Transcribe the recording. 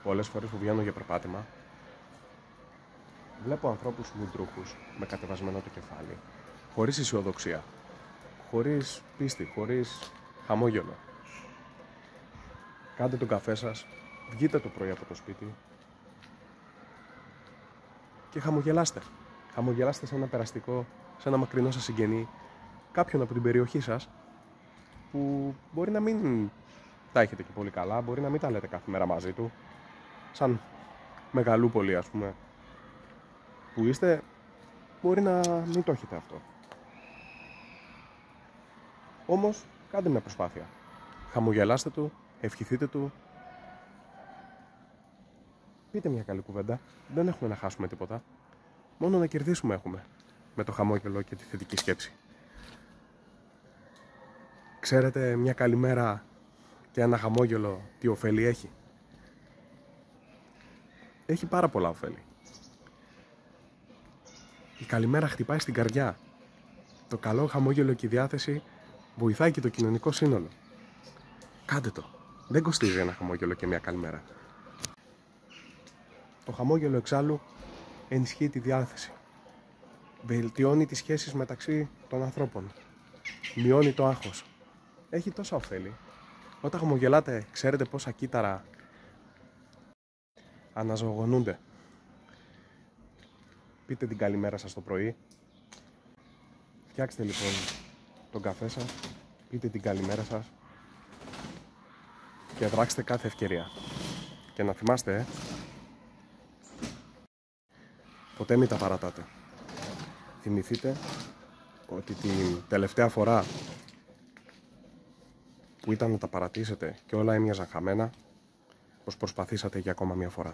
Πολλές φορές που βγαίνω για περπάτημα, βλέπω ανθρώπους μουντρούχους με κατεβασμένο το κεφάλι, χωρίς αισιοδοξία, χωρίς πίστη, χωρίς χαμόγελο. Κάντε τον καφέ σας, βγείτε το πρωί από το σπίτι και χαμογελάστε. Χαμογελάστε σε ένα περαστικό, σε ένα μακρινό σας συγγενή, κάποιον από την περιοχή σας που μπορεί να μην τα έχετε και πολύ καλά, μπορεί να μην τα λέτε κάθε μέρα μαζί του, σαν Μεγαλούπολη ας πούμε που είστε, μπορεί να μην το έχετε αυτό. Όμως κάντε μια προσπάθεια. Χαμογελάστε του, ευχηθείτε του, πείτε μια καλή κουβέντα. Δεν έχουμε να χάσουμε τίποτα. Μόνο να κερδίσουμε έχουμε με το χαμόγελο και τη θετική σκέψη. Ξέρετε μια καλημέρα και ένα χαμόγελο τι ωφέλη έχει? Έχει πάρα πολλά ωφέλη. Η καλημέρα χτυπάει στην καρδιά. Το καλό χαμόγελο και η διάθεση βοηθάει και το κοινωνικό σύνολο. Κάντε το. Δεν κοστίζει ένα χαμόγελο και μια καλημέρα. Το χαμόγελο εξάλλου ενισχύει τη διάθεση. Βελτιώνει τις σχέσεις μεταξύ των ανθρώπων. Μειώνει το άγχος. Έχει τόσα ωφέλη. Όταν χαμογελάτε, ξέρετε πόσα κύτταρα αναζωογονούνται. Πείτε την καλημέρα σας το πρωί. Φτιάξτε λοιπόν τον καφέ σας. Πείτε την καλημέρα σας. Και δράξτε κάθε ευκαιρία. Και να θυμάστε, ποτέ μην τα παρατάτε. Θυμηθείτε ότι την τελευταία φορά που ήταν να τα παρατήσετε και όλα έμοιαζαν χαμένα, πως προσπαθήσατε για ακόμα μια φορά.